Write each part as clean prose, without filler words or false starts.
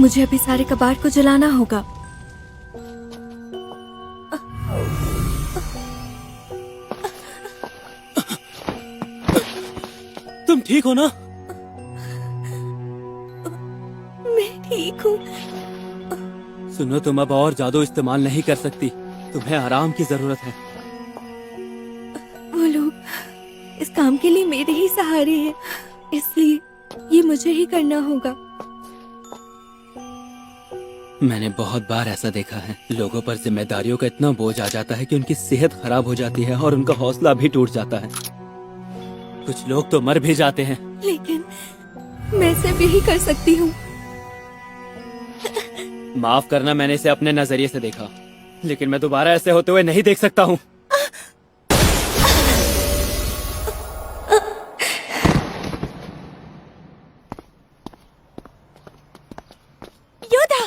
मुझे अभी सारे कबाड़ को जलाना होगा। तुम ठीक हो ना? मैं ठीक हूँ। सुनो, तुम अब और जादू इस्तेमाल नहीं कर सकती। तुम्हें आराम की जरूरत है। वो लोग इस काम के लिए मेरे ही सहारे हैं, इसलिए ये मुझे ही करना होगा। मैंने बहुत बार ऐसा देखा है, लोगों पर जिम्मेदारियों का इतना बोझ आ जाता है कि उनकी सेहत खराब हो जाती है और उनका हौसला भी टूट जाता है। कुछ लोग तो मर भी जाते हैं। लेकिन मैं सिर्फ यही कर सकती हूँ। माफ करना, मैंने इसे अपने नजरिए से देखा, लेकिन मैं दोबारा ऐसे होते हुए नहीं देख सकता हूँ। योदा,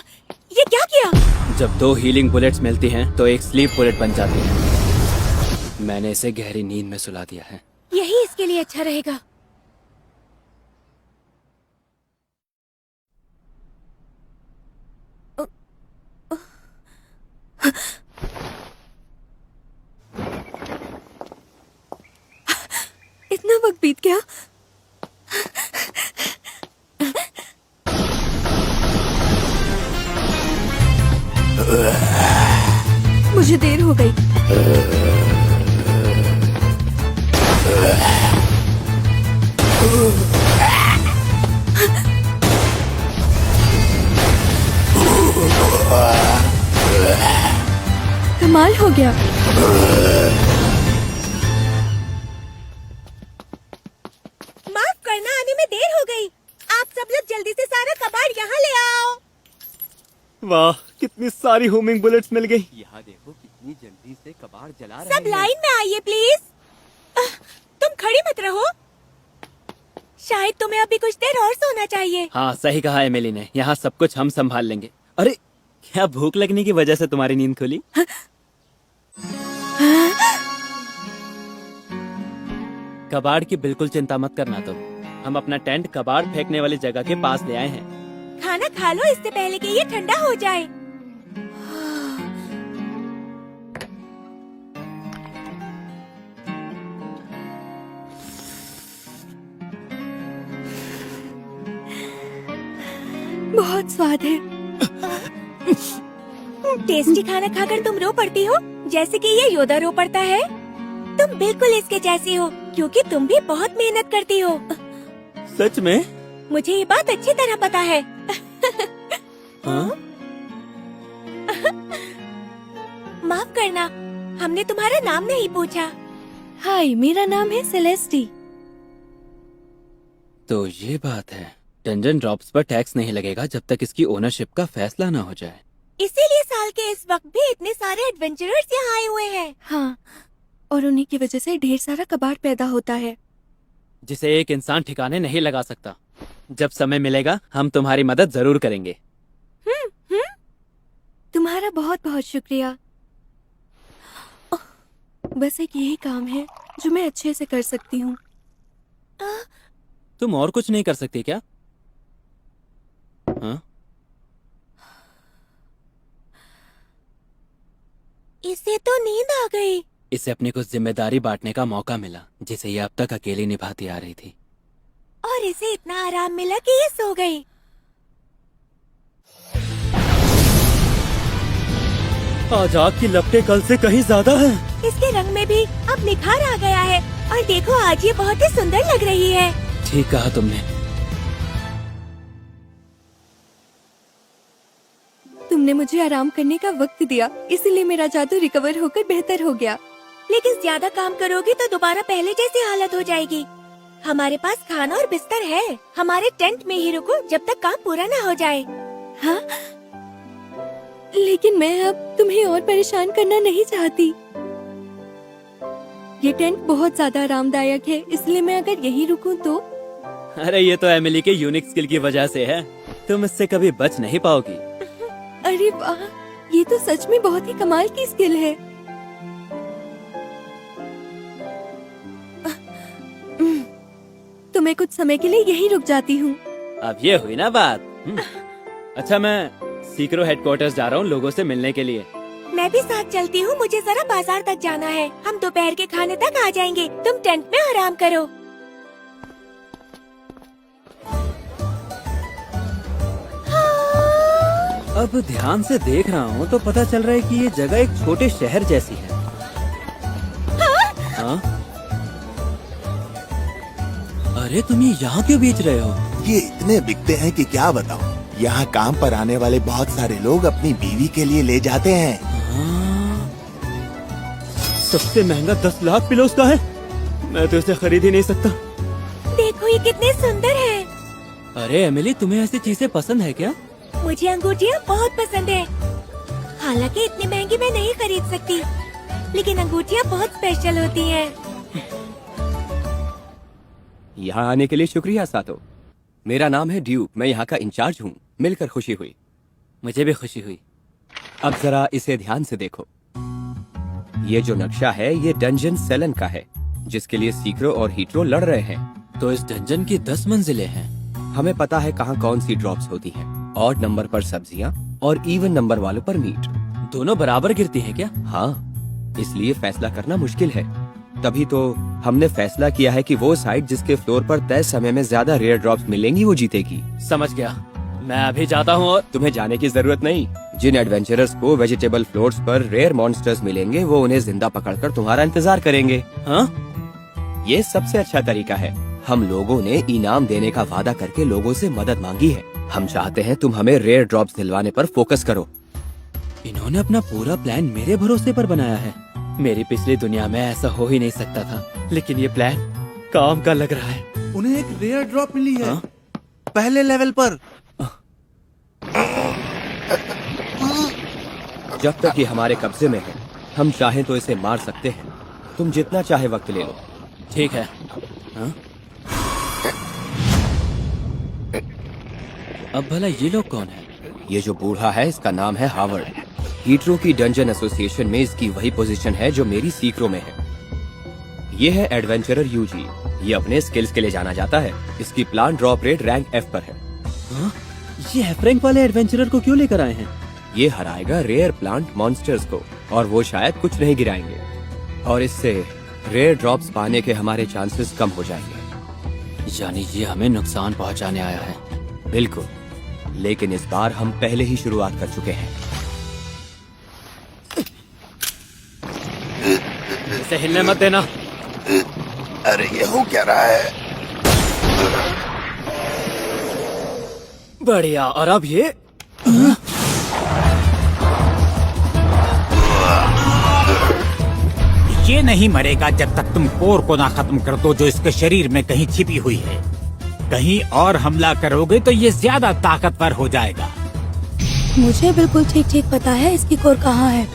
ये क्या किया? जब दो हीलिंग बुलेट्स मिलती हैं तो एक स्लीप बुलेट बन जाती है। मैंने इसे गहरी नींद में सुला दिया है। यही इसके लिए अच्छा रहेगा। इतना वक्त बीत गया। मुझे देर हो गई। कमाल हो गया। माफ करना, आने में देर हो गई। आप सब लोग जल्दी से सारा कबाड़ यहाँ ले आओ। वाह, कितनी सारी होमिंग बुलेट्स मिल गई। यहाँ देखो कितनी जल्दी से कबाड़ जला रहे हैं। सब लाइन में आइए प्लीज। तुम खड़ी मत रहो। शायद तुम्हें अभी कुछ देर और सोना चाहिए। हाँ, सही कहा एमिली ने। यहाँ सब कुछ हम संभाल लेंगे। अरे, क्या भूख लगने की वजह से तुम्हारी नींद खुली? कबाड़ की बिल्कुल चिंता मत करना तुम। हम अपना टेंट कबाड़ फेंकने वाली जगह के पास ले आए हैं। खाना खा लो इससे पहले कि ये ठंडा हो जाए। बहुत स्वाद है। टेस्टी खाना खाकर तुम रो पड़ती हो जैसे कि ये योदा रो पड़ता है। तुम बिल्कुल इसके जैसी हो क्योंकि तुम भी बहुत मेहनत करती हो। सच में? मुझे ये बात अच्छी तरह पता है। हाँ? माफ करना, हमने तुम्हारा नाम नहीं पूछा। हाय, मेरा नाम है सेलेस्टी। तो ये बात है। डंजन ड्रॉप्स पर टैक्स नहीं लगेगा जब तक इसकी ओनरशिप का फैसला न हो जाए। इसीलिए साल के इस वक्त भी इतने सारे एडवेंचरर्स यहाँ आए हुए हैं। हाँ, और उन्हीं की वजह से ढेर सारा कबाड़ पैदा होता है जिसे एक इंसान ठिकाने नहीं लगा सकता। जब समय मिलेगा हम तुम्हारी मदद जरूर करेंगे। तुम्हारा बहुत बहुत शुक्रिया। बस एक यही काम है जो मैं अच्छे से कर सकती हूँ। तुम और कुछ नहीं कर सकती क्या? हाँ? इसे तो नींद आ गई। इसे अपनी कुछ जिम्मेदारी बांटने का मौका मिला जिसे ये अब तक अकेली निभाती आ रही थी। और इसे इतना आराम मिला कि ये सो गई। आज आग की लपटें कल से कहीं ज्यादा हैं। इसके रंग में भी अब निखार आ गया है और देखो आज ये बहुत ही सुंदर लग रही है। ठीक कहा तुमने। तुमने मुझे आराम करने का वक्त दिया, इसलिए मेरा जादू रिकवर होकर बेहतर हो गया। लेकिन ज्यादा काम करोगी तो दोबारा पहले जैसी हालत हो जाएगी। हमारे पास खाना और बिस्तर है। हमारे टेंट में ही रुको जब तक काम पूरा ना हो जाए। हाँ? लेकिन मैं अब तुम्हें और परेशान करना नहीं चाहती। ये टेंट बहुत ज्यादा आरामदायक है, इसलिए मैं अगर यहीं रुकूं तो। अरे ये तो एमिली के यूनिक स्किल की वजह से है। तुम इससे कभी बच नहीं पाओगी। अरे वाह, ये तो सच में बहुत ही कमाल की स्किल है। तो मैं कुछ समय के लिए यहीं रुक जाती हूँ। अब ये हुई ना बात। अच्छा, मैं सीक्रो हेडक्वार्टर्स जा रहा हूँ लोगों से मिलने के लिए। मैं भी साथ चलती हूँ, मुझे जरा बाजार तक जाना है। हम दोपहर के खाने तक आ जाएंगे, तुम टेंट में आराम करो। अब ध्यान से देख रहा हूँ तो पता चल रहा है कि ये जगह एक छोटे शहर जैसी है। हाँ? अरे तुम ये यहाँ क्यों बेच रहे हो? ये इतने बिकते हैं कि क्या बताऊं। यहाँ काम पर आने वाले बहुत सारे लोग अपनी बीवी के लिए ले जाते हैं। हाँ? सबसे महंगा 10 लाख पिलोस का है। मैं तो इसे खरीद ही नहीं सकता। देखो ये कितने सुंदर हैं। अरे एमिली, तुम्हें ऐसी चीजें पसंद है क्या? मुझे अंगूठियाँ बहुत पसंद है। हालांकि इतनी महंगी मैं नहीं खरीद सकती, लेकिन अंगूठियाँ बहुत स्पेशल होती हैं। यहाँ आने के लिए शुक्रिया सातो। मेरा नाम है ड्यूक, मैं यहाँ का इंचार्ज हूँ। मिलकर खुशी हुई। मुझे भी खुशी हुई। अब जरा इसे ध्यान से देखो। ये जो नक्शा है ये डंजन सेलन का है, जिसके लिए सीक्रो और हीट्रो लड़ रहे हैं। तो इस डंजन की 10 मंजिलें हैं। हमें पता है कहाँ कौन सी ड्रॉप्स होती हैं। ऑड नंबर पर सब्जियाँ और इवन नंबर वालों पर मीट। दोनों बराबर गिरती हैं क्या? हाँ, इसलिए फैसला करना मुश्किल है। तभी तो हमने फैसला किया है कि वो साइड जिसके फ्लोर पर तय समय में ज्यादा रेयर ड्रॉप्स मिलेंगी वो जीतेगी। समझ गया, मैं अभी जाता हूँ। और तुम्हें जाने की जरूरत नहीं। जिन एडवेंचरर्स को वेजिटेबल फ्लोर्स पर रेयर मॉन्स्टर्स मिलेंगे वो उन्हें जिंदा पकड़कर तुम्हारा इंतजार करेंगे। हाँ? ये सबसे अच्छा तरीका है। हम लोगों ने इनाम देने का वादा करके लोगों से मदद मांगी है। हम चाहते हैं तुम हमें रेयर ड्रॉप्स दिलवाने पर फोकस करो। इन्होंने अपना पूरा प्लान मेरे भरोसे पर बनाया है। मेरी पिछली दुनिया में ऐसा हो ही नहीं सकता था, लेकिन ये प्लान काम का लग रहा है। उन्हें एक रेयर ड्रॉप मिली है। हाँ? पहले लेवल पर। जब तक ये हमारे कब्जे में है, हम चाहें तो इसे मार सकते हैं। तुम जितना चाहे वक्त ले लो। ठीक है। हाँ? अब भला ये लोग कौन है? ये जो बूढ़ा है इसका नाम है हावर्ड। हीट्रो की डंजन एसोसिएशन में इसकी वही पोजीशन है जो मेरी सीक्रो में है। ये है एडवेंचरर यूजी। ये अपने स्किल्स के लिए जाना जाता है। इसकी plan drop rate rank F पर है। हाँ? ये एफ रैंक वाले एडवेंचरर को क्यों लेकर आए हैं? ये हराएगा रेयर प्लांट मॉन्स्टर्स को और वो शायद कुछ नहीं गिराएंगे, और इससे रेयर ड्रॉप्स पाने के हमारे चांसेस कम हो जाएंगे। यानी ये हमें नुकसान पहुंचाने आया है। बिल्कुल, लेकिन इस बार हम पहले ही शुरुआत कर चुके हैं। इसे हिलने मत देना। अरे ये हो क्या रहा है? बढ़िया। और अब ये ये नहीं मरेगा जब तक तुम कोर को ना खत्म कर दो जो इसके शरीर में कहीं छिपी हुई है। कहीं और हमला करोगे तो ये ज्यादा ताकतवर हो जाएगा। मुझे बिल्कुल ठीक ठीक पता है इसकी कोर कहाँ है।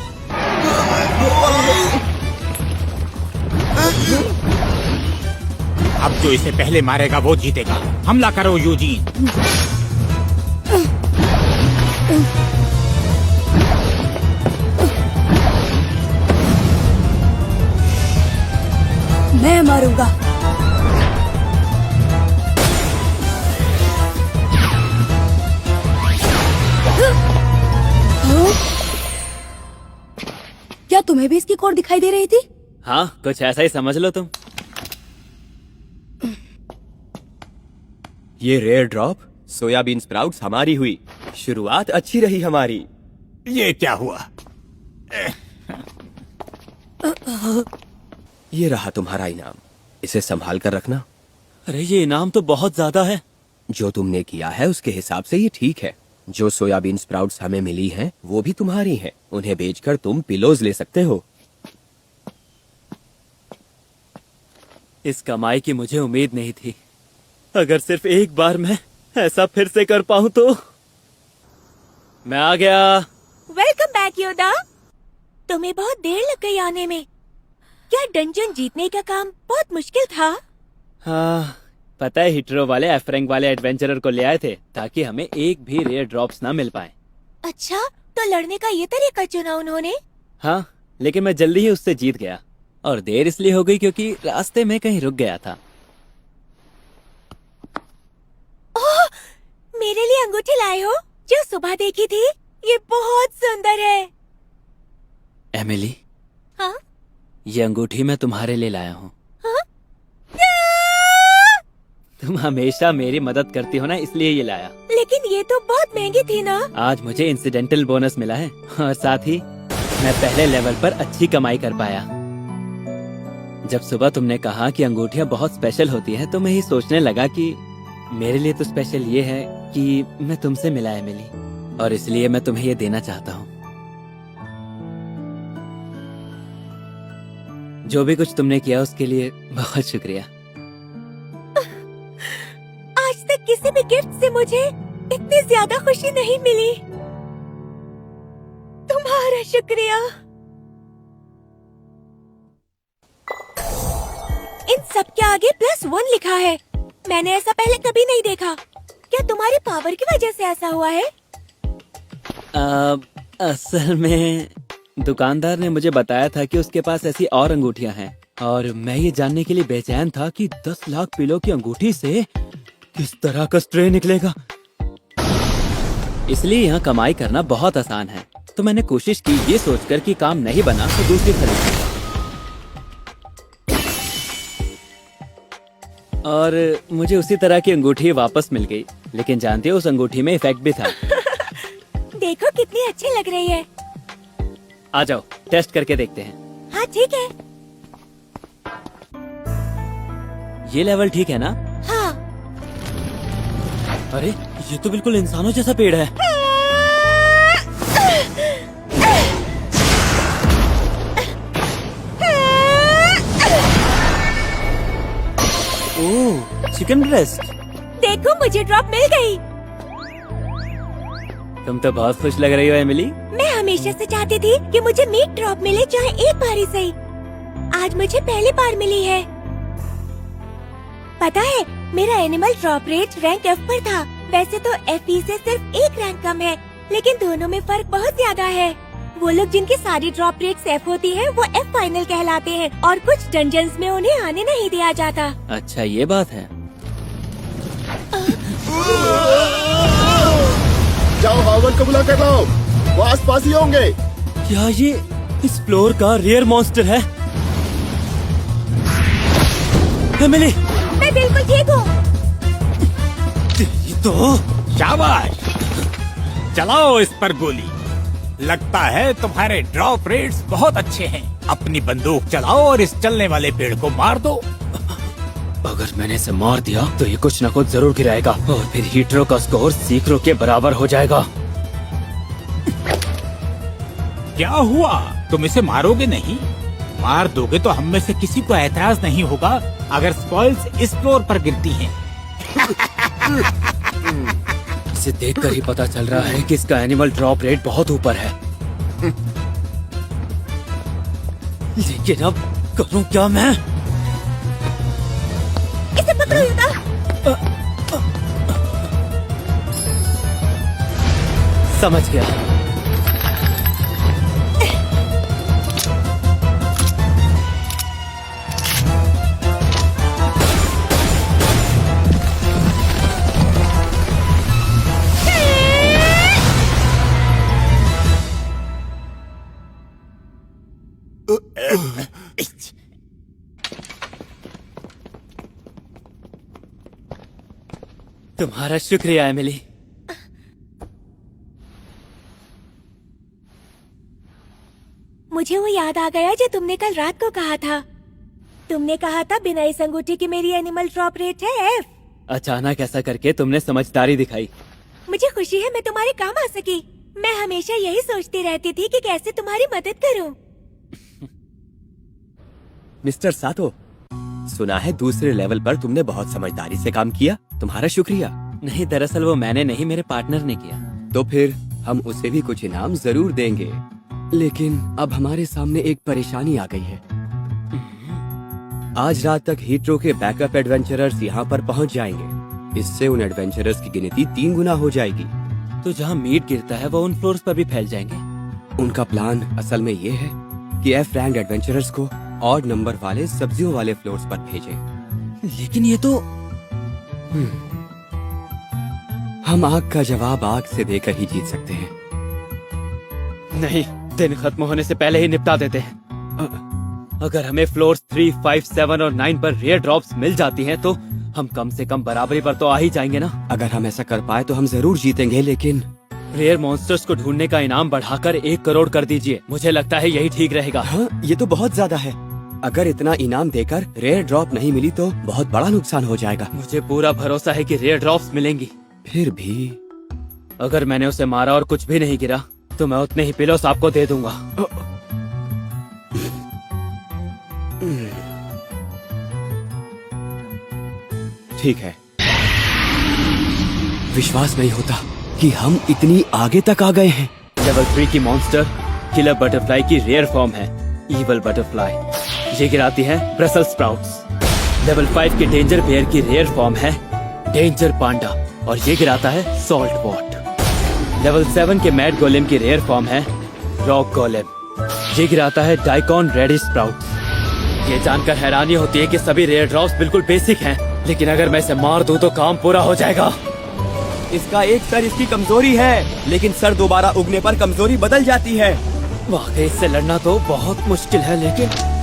अब जो इसे पहले मारेगा वो जीतेगा। हमला करो यूजीन। मैं मारूंगा। क्या तुम्हें भी इसकी कोर दिखाई दे रही थी? हाँ, कुछ ऐसा ही समझ लो तुम। ये रेयर ड्रॉप सोयाबीन स्प्राउट्स हमारी हुई। शुरुआत अच्छी रही हमारी। ये क्या हुआ? ये रहा तुम्हारा इनाम। इसे संभाल कर रखना। अरे ये इनाम तो बहुत ज्यादा है। जो तुमने किया है उसके हिसाब से ये ठीक है। जो सोयाबीन स्प्राउट्स हमें मिली हैं वो भी तुम्हारी हैं। उन्हें बेचकर तुम पिलोज ले सकते हो। इस कमाई की मुझे उम्मीद नहीं थी। अगर सिर्फ एक बार मैं ऐसा फिर से कर पाऊं तो। मैं आ गया। Welcome back Yoda. तुम्हें बहुत देर लग गई आने में। क्या डंजन जीतने का काम बहुत मुश्किल था? हाँ, पता है हिट्रो वाले एफ रैंक वाले एडवेंचरर को ले आए थे ताकि हमें एक भी रेयर ड्रॉप्स ना मिल पाए। अच्छा, तो लड़ने का ये तरीका चुना उन्होंने? हाँ, लेकिन मैं जल्दी ही उससे जीत गया। और देर इसलिए हो गई क्योंकि रास्ते में कहीं रुक गया था। ओह, मेरे लिए अंगूठी लाए हो? जो सुबह देखी थी ये बहुत सुंदर है। एमिली, हाँ? ये अंगूठी मैं तुम्हारे लिए लाया हूँ। हाँ? तुम हमेशा मेरी मदद करती हो ना, इसलिए ये लाया। लेकिन ये तो बहुत महंगी थी ना। आज मुझे इंसिडेंटल बोनस मिला है और साथ ही मैं पहले लेवल पर अच्छी कमाई कर पाया। जब सुबह तुमने कहा कि अंगूठियाँ बहुत स्पेशल होती हैं, तो मैं ही सोचने लगा कि मेरे लिए तो स्पेशल ये है कि मैं तुमसे मिला एमिली, और इसलिए मैं तुम्हें ये देना चाहता हूँ। जो भी कुछ तुमने किया उसके लिए बहुत शुक्रिया। आज तक किसी भी गिफ्ट से मुझे इतनी ज्यादा खुशी नहीं मिली। तुम्हारा शुक्रिया। इन सब के आगे +1 लिखा है। मैंने ऐसा पहले कभी नहीं देखा। क्या तुम्हारी पावर की वजह से ऐसा हुआ है? असल में दुकानदार ने मुझे बताया था कि उसके पास ऐसी और अंगूठियां हैं, और मैं ये जानने के लिए बेचैन था कि 10 लाख पिलो की अंगूठी से किस तरह का स्ट्रे निकलेगा। इसलिए यहाँ कमाई करना बहुत आसान है, तो मैंने कोशिश की ये सोचकर कि काम नहीं बना तो दूसरी खरीद, और मुझे उसी तरह की अंगूठी वापस मिल गई। लेकिन जानते हो, उस अंगूठी में इफेक्ट भी था। देखो कितनी अच्छी लग रही है। आ जाओ, टेस्ट करके देखते हैं। हाँ ठीक है। ये लेवल ठीक है ना? हाँ। अरे ये तो बिल्कुल इंसानों जैसा पेड़ है। ओह, चिकन ब्रेस्ट। देखो मुझे ड्रॉप मिल गई। तुम तो बहुत खुश लग रही हो एमिली। मैं हमेशा से चाहती थी कि मुझे मीट ड्रॉप मिले, चाहे एक बार ही सही। आज मुझे पहली बार मिली है। पता है, मेरा animal drop rate rank F पर था। वैसे तो FE से सिर्फ 1 रैंक कम है, लेकिन दोनों में फर्क बहुत ज्यादा है। वो लोग जिनकी सारी ड्रॉप रेट्स F होती है, वो F फाइनल कहलाते हैं, और कुछ डंजन्स में उन्हें आने नहीं दिया जाता। अच्छा ये बात है। जाओ हावर्ड को बुला कर लाओ, वो आसपास ही होंगे। क्या ये इस फ्लोर का रेयर मॉन्स्टर है? एमिली, मैं बिल्कुल ठीक हूँ। ये तो शाबाश, चलाओ इस पर गोली। लगता है तुम्हारे ड्रॉप रेट्स बहुत अच्छे हैं। अपनी बंदूक चलाओ और इस चलने वाले पेड़ को मार दो। अगर मैंने इसे मार दिया तो ये कुछ न कुछ जरूर गिराएगा, और फिर हीटरो का स्कोर सीक्रो के बराबर हो जाएगा। क्या हुआ, तुम इसे मारोगे नहीं? मार दोगे तो हम में से किसी को एतराज नहीं होगा अगर स्पॉइल्स इस फ्लोर पर गिरती हैं। इसे देखकर ही पता चल रहा है कि इसका एनिमल ड्रॉप रेट बहुत ऊपर है। लेकिन अब करूं क्या मैं? इसे पकड़ो युद्धा। समझ गया। तुम्हारा शुक्रिया एमिली। मुझे वो याद आ गया जो तुमने कल रात को कहा था। तुमने कहा था बिना इस अंगूठी के मेरी एनिमल ड्रॉप रेट है F। अचानक ऐसा करके तुमने समझदारी दिखाई। मुझे खुशी है मैं तुम्हारे काम आ सकी। मैं हमेशा यही सोचती रहती थी कि कैसे तुम्हारी मदद करूं। मिस्टर सातो, सुना है दूसरे लेवल पर तुमने बहुत समझदारी से काम किया। तुम्हारा शुक्रिया। नहीं, दरअसल वो मैंने नहीं, मेरे पार्टनर ने किया। तो फिर हम उसे भी कुछ इनाम जरूर देंगे, लेकिन अब हमारे सामने एक परेशानी आ गई है। आज रात तक हीट्रो के बैकअप एडवेंचरर्स यहाँ पर पहुँच जाएंगे। इससे उन एडवेंचरर्स की गिनती 3 गुना हो जाएगी। तो जहाँ मीट गिरता है वो उन फ्लोर्स पर भी फैल जाएंगे। उनका प्लान असल में ये है कि F रैंक एडवेंचरर्स को ऑड नंबर वाले सब्जियों वाले फ्लोर्स पर भेजें। लेकिन ये तो हम आग का जवाब आग से देकर ही जीत सकते हैं। नहीं, दिन खत्म होने से पहले ही निपटा देते हैं। अगर हमें फ्लोर्स 3, 5, 7 और 9 पर रेयर ड्रॉप्स मिल जाती हैं तो हम कम से कम बराबरी पर तो आ ही जाएंगे ना। अगर हम ऐसा कर पाए तो हम जरूर जीतेंगे, लेकिन रेयर मॉन्स्टर्स को ढूंढने का इनाम बढ़ाकर 1 करोड़ कर दीजिए। मुझे लगता है यही ठीक रहेगा। हाँ, ये तो बहुत ज्यादा है। अगर इतना इनाम देकर रेयर ड्रॉप नहीं मिली तो बहुत बड़ा नुकसान हो जाएगा। मुझे पूरा भरोसा है कि रेयर ड्रॉप्स मिलेंगी। फिर भी अगर मैंने उसे मारा और कुछ भी नहीं गिरा तो मैं उतने ही पिलोस आपको दे दूंगा। ठीक है। विश्वास नहीं होता कि हम इतनी आगे तक आ गए हैं। लेवल 3 की मॉन्स्टर किलर बटरफ्लाई की रेयर फॉर्म है, ईवल बटरफ्लाई। ये गिराती है ब्रसेल स्प्राउट्स। लेवल 5 के डेंजर बेयर की रेयर फॉर्म है डेंजर पांडा और ये गिराता है सॉल्ट वॉट। लेवल 7 के मैड गोलेम की रेयर फॉर्म है रॉक गोलेम। ये गिराता है डाइकॉन रेडिश स्प्राउट्स। ये जानकर हैरानी होती है कि सभी रेयर ड्रॉप्स बिल्कुल बेसिक हैं, लेकिन अगर मैं इसे मार दूं तो काम पूरा हो जाएगा। इसका एक सर इसकी कमजोरी है, लेकिन सर दोबारा उगने पर कमजोरी बदल जाती है। वाकई इससे लड़ना तो बहुत मुश्किल है, लेकिन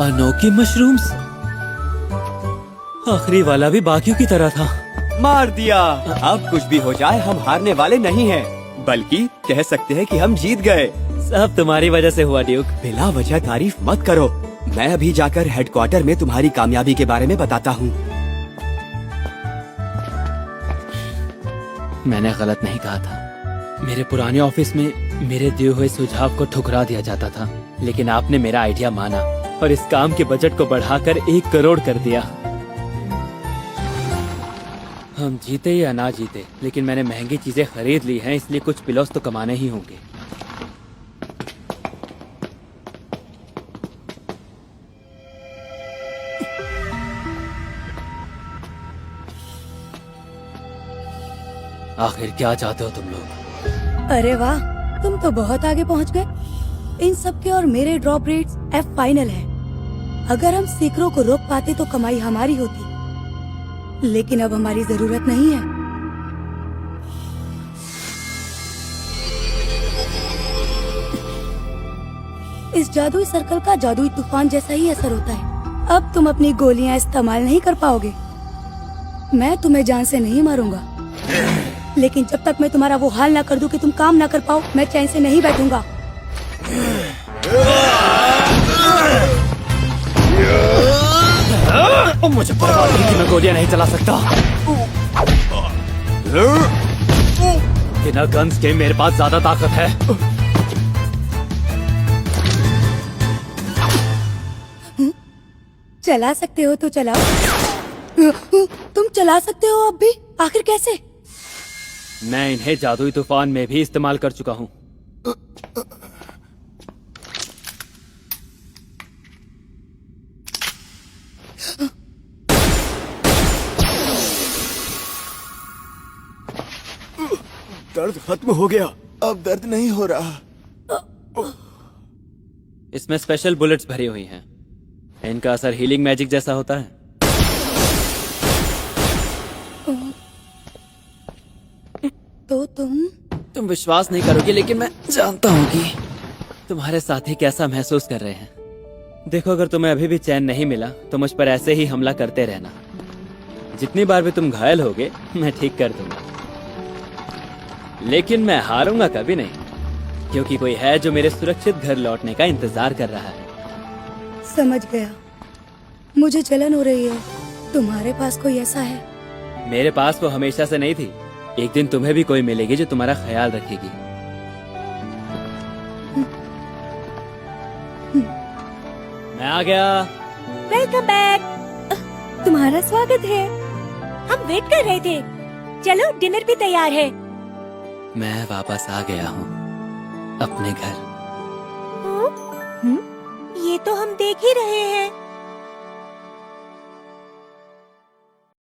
अनोखी मशरूम्स। आखिरी वाला भी बाकियों की तरह था। मार दिया। अब कुछ भी हो जाए हम हारने वाले नहीं हैं, बल्कि कह सकते हैं कि हम जीत गए। सब तुम्हारी वजह से हुआ ड्यूक। बिला वजह तारीफ मत करो। मैं अभी जाकर हेडक्वार्टर में तुम्हारी कामयाबी के बारे में बताता हूँ। मैंने गलत नहीं कहा था। मेरे पुराने ऑफिस में मेरे दिए हुए सुझाव को ठुकरा दिया जाता था, लेकिन आपने मेरा आइडिया माना और इस काम के बजट को बढ़ाकर 1 करोड़ कर दिया। हम जीते या ना जीते, लेकिन मैंने महंगी चीजें खरीद ली हैं, इसलिए कुछ पिलोस तो कमाने ही होंगे। आखिर क्या चाहते हो तुम लोग? अरे वाह, तुम तो बहुत आगे पहुंच गए। इन सब के और मेरे ड्रॉप रेट्स F फाइनल है। अगर हम सीकरों को रोक पाते तो कमाई हमारी होती, लेकिन अब हमारी जरूरत नहीं है। इस जादुई सर्कल का जादुई तूफान जैसा ही असर होता है। अब तुम अपनी गोलियां इस्तेमाल नहीं कर पाओगे। मैं तुम्हें जान से नहीं मारूंगा, लेकिन जब तक मैं तुम्हारा वो हाल ना कर दूं कि तुम काम ना कर पाओ, मैं चैन से नहीं बैठूंगा। मुझे पता नहीं कि मैं गोलियां नहीं चला सकता। बिना गन्स के मेरे पास ज्यादा ताकत है। चला सकते हो तो चलाओ। तुम चला सकते हो अब भी? आखिर कैसे? मैं इन्हें जादुई तूफान में भी इस्तेमाल कर चुका हूँ। दर्द खत्म हो गया, अब दर्द नहीं हो रहा। इसमें स्पेशल बुलेट्स भरी हुई हैं। इनका असर हीलिंग मैजिक जैसा होता है। तो तुम विश्वास नहीं करोगे, लेकिन मैं जानता हूँ कि तुम्हारे साथी कैसा महसूस कर रहे हैं। देखो, अगर तुम्हें अभी भी चैन नहीं मिला तो मुझ पर ऐसे ही हमला करते रहना। जितनी बार भी तुम घायल होगे मैं ठीक कर दूंगा, लेकिन मैं हारूंगा कभी नहीं, क्योंकि कोई है जो मेरे सुरक्षित घर लौटने का इंतजार कर रहा है। समझ गया। मुझे जलन हो रही है। तुम्हारे पास कोई ऐसा है? मेरे पास वो हमेशा से नहीं थी। एक दिन तुम्हें भी कोई मिलेगी जो तुम्हारा ख्याल रखेगी। मैं आ गया। Welcome back. तुम्हारा स्वागत है। हम वेट कर रहे थे। चलो, डिनर भी तैयार है। मैं वापस आ गया हूँ अपने घर। ये तो हम देख ही रहे हैं।